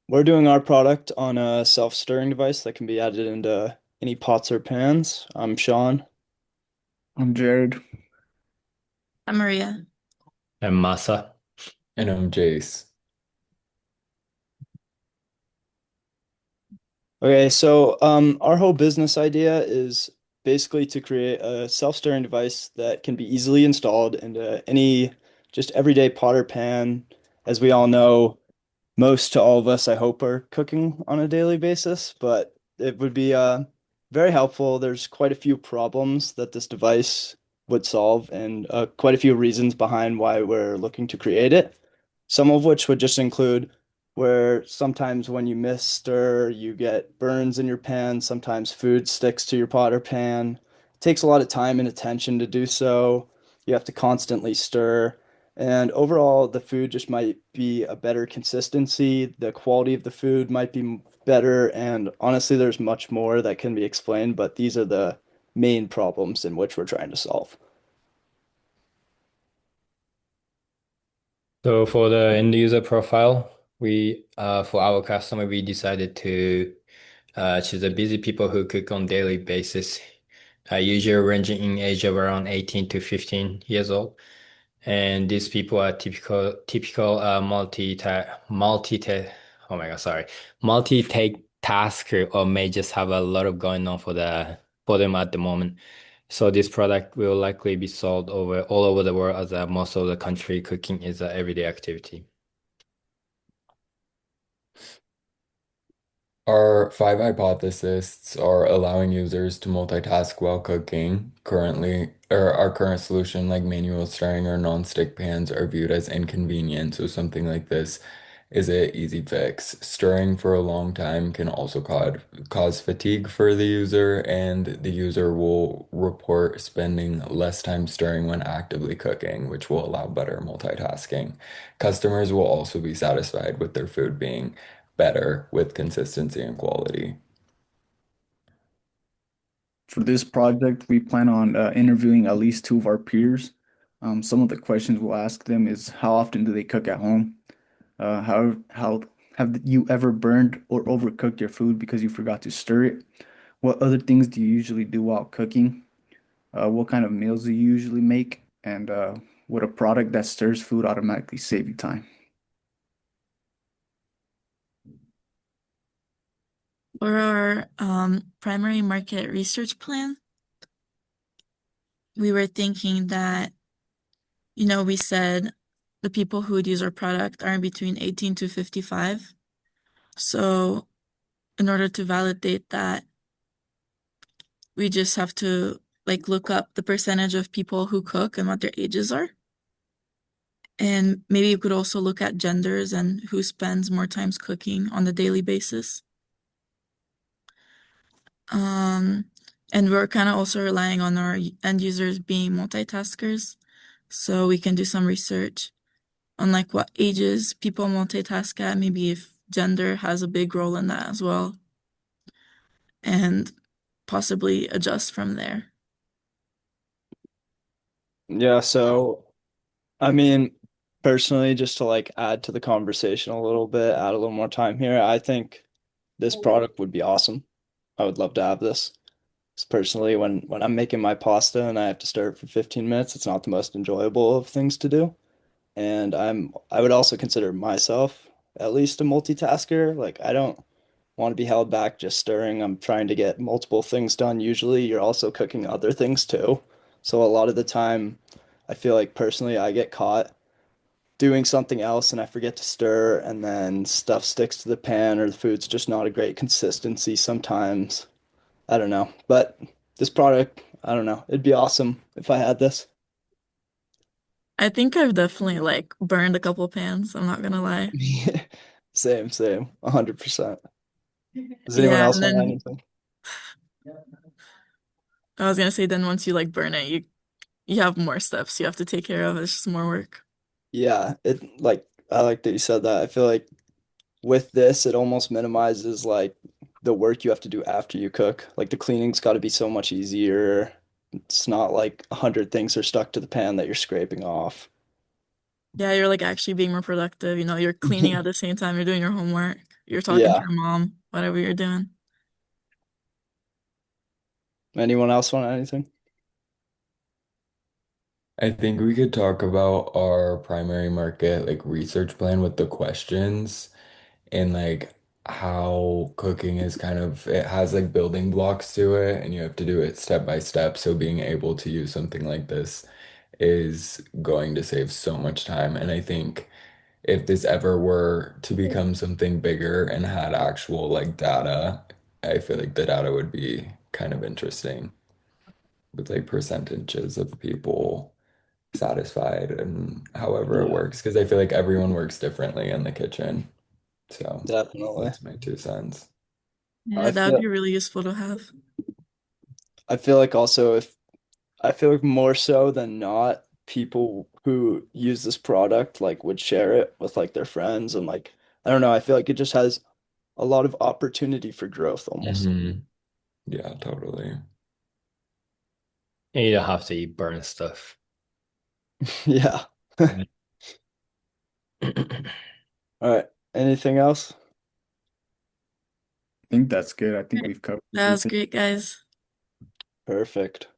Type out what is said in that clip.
We're doing our product on a self-stirring device that can be added into any pots or pans. I'm Sean. I'm Jared. I'm Maria. And Masa. And I'm Jace. Okay, so our whole business idea is basically to create a self-stirring device that can be easily installed into any just everyday pot or pan. As we all know, most to all of us, I hope, are cooking on a daily basis, but it would be very helpful. There's quite a few problems that this device would solve, and quite a few reasons behind why we're looking to create it. Some of which would just include where sometimes when you miss stir, you get burns in your pan. Sometimes food sticks to your pot or pan. It takes a lot of time and attention to do so. You have to constantly stir. And overall, the food just might be a better consistency. The quality of the food might be better. And honestly, there's much more that can be explained, but these are the main problems in which we're trying to solve. So for the end user profile, we for our customer we decided to choose a busy people who cook on daily basis, usually ranging in age of around 18 to 15 years old. And these people are typical oh my God, sorry, multi-tasker or may just have a lot of going on for them at the moment. So this product will likely be sold all over the world as most of the country cooking is an everyday activity. Our five hypotheses are allowing users to multitask while cooking. Currently, or our current solution, like manual stirring or non-stick pans, are viewed as inconvenient. So something like this is an easy fix. Stirring for a long time can also cause fatigue for the user, and the user will report spending less time stirring when actively cooking, which will allow better multitasking. Customers will also be satisfied with their food being better with consistency and quality. For this project, we plan on interviewing at least two of our peers. Some of the questions we'll ask them is how often do they cook at home? How have you ever burned or overcooked your food because you forgot to stir it? What other things do you usually do while cooking? What kind of meals do you usually make? And would a product that stirs food automatically save you time? For our primary market research plan, we were thinking that, we said the people who would use our product are in between 18 to 55. So in order to validate that, we just have to look up the percentage of people who cook and what their ages are. And maybe you could also look at genders and who spends more times cooking on a daily basis. Um, and we're kind of also relying on our end users being multitaskers. So we can do some research on what ages people multitask at, maybe if gender has a big role in that as well, and possibly adjust from there. Yeah, so I mean, personally, just to add to the conversation a little bit, add a little more time here, I think this product would be awesome. I would love to have this. 'Cause personally, when I'm making my pasta and I have to stir it for 15 minutes, it's not the most enjoyable of things to do. And I would also consider myself at least a multitasker. Like I don't want to be held back just stirring. I'm trying to get multiple things done. Usually you're also cooking other things too. So a lot of the time I feel like personally I get caught doing something else and I forget to stir and then stuff sticks to the pan or the food's just not a great consistency sometimes. I don't know. But this product, I don't know. It'd be awesome if I had this. I think I've definitely burned a couple pans, I'm not gonna lie. Same, same. 100%. Does anyone Yeah, else and want to add then anything? I was gonna say then once you burn it, you have more steps you have to take care of. It's just more work. Yeah, it I like that you said that. I feel like with this, it almost minimizes the work you have to do after you cook. Like the cleaning's got to be so much easier. It's not like 100 things are stuck to the pan that you're scraping off. Yeah, you're actually being more productive. You're cleaning at the same time you're doing your homework. You're talking to Yeah. your mom, whatever you're doing. Anyone else want anything? I think we could talk about our primary market like research plan with the questions and like how cooking is kind of it has like building blocks to it and you have to do it step by step. So being able to use something like this is going to save so much time. And I think if this ever were to become something bigger and had actual like data, I feel like the data would be kind of interesting with like percentages of people satisfied and however it Yeah, works. Because I feel like everyone works differently in the kitchen. So definitely. that's my 2 cents. Yeah, I that would feel be really useful to have. I feel like also if I feel like more so than not, people who use this product like would share it with like their friends and like I don't know, I feel like it just has a lot of opportunity for growth almost. Yeah, totally. And you don't have to eat burnt stuff. Yeah. All right. Anything else? I think that's good. I think we've covered That was everything. great, guys. Perfect.